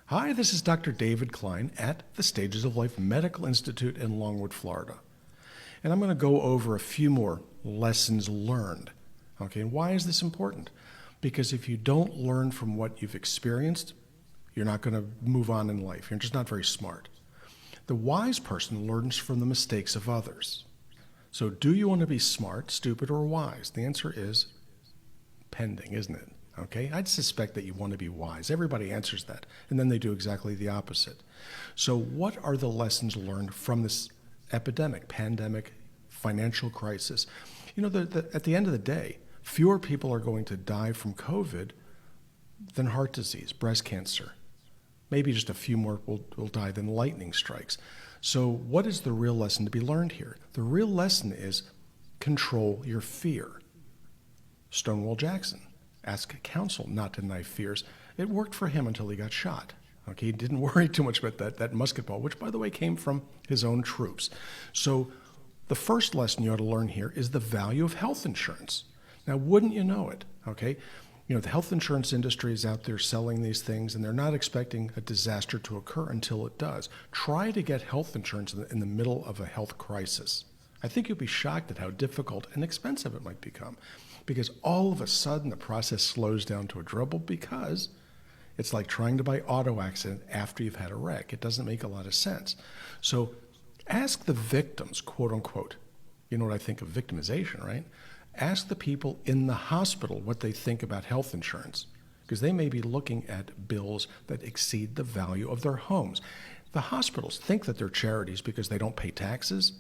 Hi, this is Dr. David Klein at the Stages of Life Medical Institute in Longwood, Florida. And I'm going to go over a few more lessons learned. Okay, and why is this important? Because if you don't learn from what you've experienced, you're not going to move on in life. You're just not very smart. The wise person learns from the mistakes of others. So do you want to be smart, stupid, or wise? The answer is pending, isn't it? Okay, I'd suspect that you want to be wise. Everybody answers that, and then they do exactly the opposite. So what are the lessons learned from this epidemic, pandemic, financial crisis? You know, at the end of the day, fewer people are going to die from COVID than heart disease, breast cancer. Maybe just a few more will die than lightning strikes. So what is the real lesson to be learned here? The real lesson is control your fear. Stonewall Jackson. Ask counsel not to deny fears. It worked for him until he got shot. Okay, he didn't worry too much about that musket ball, which, by the way, came from his own troops. So the first lesson you ought to learn here is the value of health insurance. Now, wouldn't you know it? Okay, you know, the health insurance industry is out there selling these things, and they're not expecting a disaster to occur until it does. Try to get health insurance in the middle of a health crisis. I think you'll be shocked at how difficult and expensive it might become, because all of a sudden the process slows down to a dribble, because it's like trying to buy auto accident after you've had a wreck. It doesn't make a lot of sense. So ask the victims, quote unquote. You know what I think of victimization, right? Ask the people in the hospital what they think about health insurance, because they may be looking at bills that exceed the value of their homes. The hospitals think that they're charities because they don't pay taxes.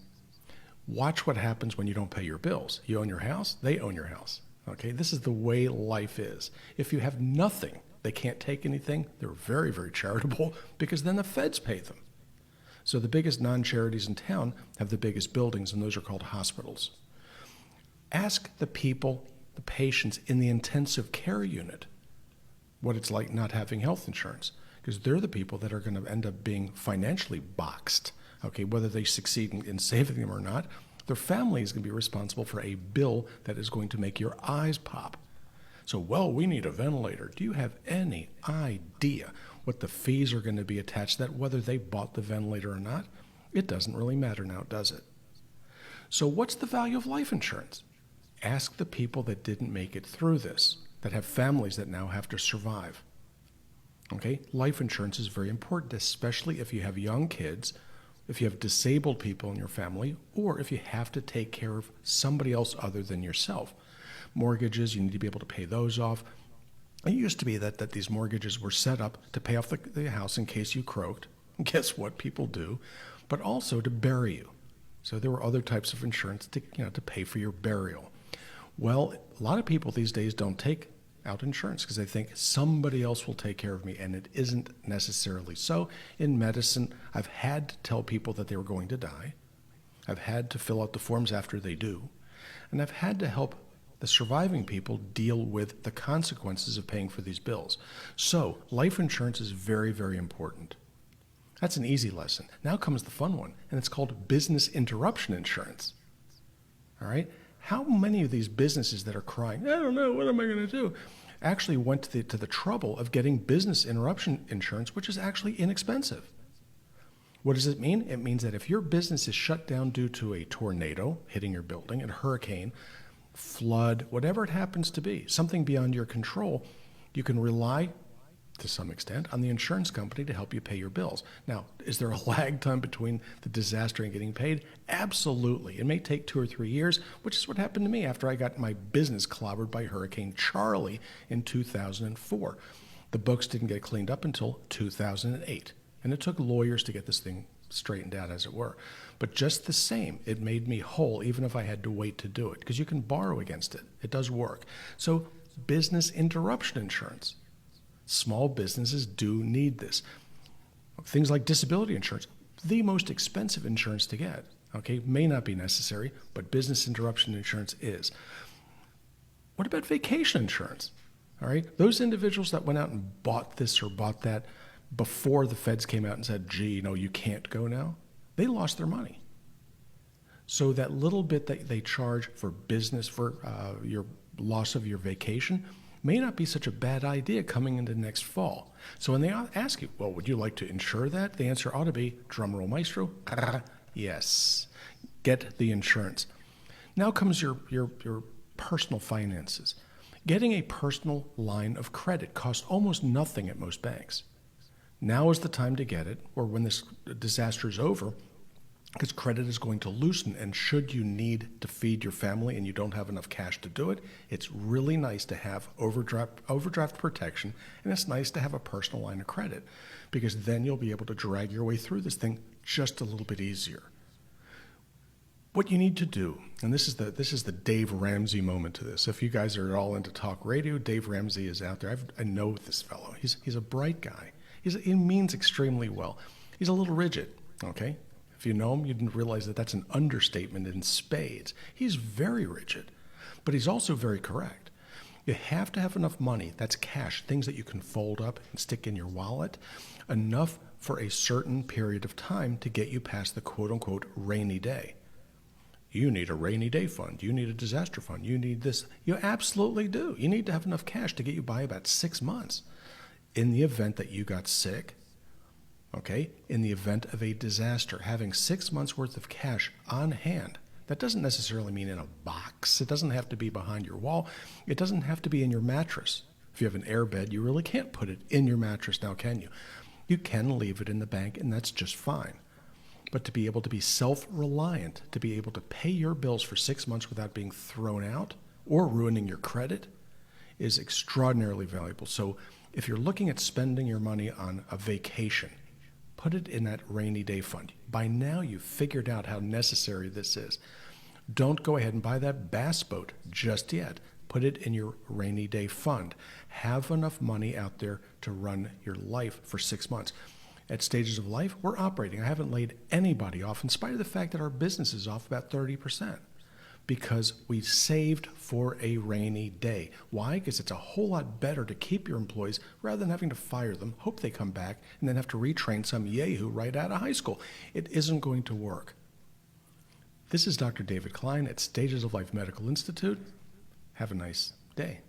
Watch what happens when you don't pay your bills. You own your house, they own your house. Okay, this is the way life is. If you have nothing, they can't take anything. They're very, very charitable, because then the feds pay them. So the biggest non-charities in town have the biggest buildings, and those are called hospitals. Ask the people, the patients in the intensive care unit, what it's like not having health insurance, because they're the people that are going to end up being financially boxed. Okay, whether they succeed in saving them or not, their family is going to be responsible for a bill that is going to make your eyes pop. So, well, we need a ventilator. Do you have any idea what the fees are going to be attached to that, whether they bought the ventilator or not? It doesn't really matter now, does it? So what's the value of life insurance? Ask the people that didn't make it through this, that have families that now have to survive. Okay, life insurance is very important, especially if you have young kids, if you have disabled people in your family, or if you have to take care of somebody else other than yourself. Mortgages, you need to be able to pay those off. It used to be that these mortgages were set up to pay off the house in case you croaked. And guess what people do? But also to bury you. So there were other types of insurance to pay for your burial. Well, a lot of people these days don't take out insurance because they think somebody else will take care of me, and it isn't necessarily so. In medicine, I've had to tell people that they were going to die. I've had to fill out the forms after they do, and I've had to help the surviving people deal with the consequences of paying for these bills. So life insurance is very, very important. That's an easy lesson. Now comes the fun one, and it's called business interruption insurance. All right? How many of these businesses that are crying, I don't know, what am I going to do, actually went to the trouble of getting business interruption insurance, which is actually inexpensive? What does it mean? It means that if your business is shut down due to a tornado hitting your building, a hurricane, flood, whatever it happens to be, something beyond your control, you can rely to some extent on the insurance company to help you pay your bills. Now, is there a lag time between the disaster and getting paid? Absolutely. It may take 2 or 3 years, which is what happened to me after I got my business clobbered by Hurricane Charlie in 2004. The books didn't get cleaned up until 2008, and it took lawyers to get this thing straightened out, as it were. But just the same, it made me whole, even if I had to wait to do it, because you can borrow against it. It does work. So business interruption insurance. Small businesses do need this. Things like disability insurance, the most expensive insurance to get, okay, may not be necessary, but business interruption insurance is. What about vacation insurance? All right, those individuals that went out and bought this or bought that before the feds came out and said, gee, you can't go now, they lost their money. So that little bit that they charge for business, for your loss of your vacation, may not be such a bad idea coming into next fall. So when they ask you, well, would you like to insure that? The answer ought to be, drumroll maestro, yes. Get the insurance. Now comes your personal finances. Getting a personal line of credit costs almost nothing at most banks. Now is the time to get it, or when this disaster is over, because credit is going to loosen. And should you need to feed your family and you don't have enough cash to do it, it's really nice to have overdraft protection, and it's nice to have a personal line of credit, because then you'll be able to drag your way through this thing just a little bit easier. What you need to do, and this is the Dave Ramsey moment to this. If you guys are all into talk radio, Dave Ramsey is out there. I know this fellow. He's a bright guy. He means extremely well. He's a little rigid, okay? If you know him, you didn't realize that that's an understatement in spades. He's very rigid, but he's also very correct. You have to have enough money, that's cash, things that you can fold up and stick in your wallet, enough for a certain period of time to get you past the quote-unquote rainy day. You need a rainy day fund. You need a disaster fund. You need this. You absolutely do. You need to have enough cash to get you by about 6 months in the event that you got sick. Okay, in the event of a disaster, having 6 months worth of cash on hand. That doesn't necessarily mean in a box. It doesn't have to be behind your wall. It doesn't have to be in your mattress. If you have an air bed, you really can't put it in your mattress now, can you? You can leave it in the bank, and that's just fine. But to be able to be self-reliant, to be able to pay your bills for 6 months without being thrown out or ruining your credit is extraordinarily valuable. So if you're looking at spending your money on a vacation, put it in that rainy day fund. By now, you've figured out how necessary this is. Don't go ahead and buy that bass boat just yet. Put it in your rainy day fund. Have enough money out there to run your life for 6 months. At Stages of Life, we're operating. I haven't laid anybody off, in spite of the fact that our business is off about 30%, because we saved for a rainy day. Why? Because it's a whole lot better to keep your employees rather than having to fire them, hope they come back, and then have to retrain some yahoo right out of high school. It isn't going to work. This is Dr. David Klein at Stages of Life Medical Institute. Have a nice day.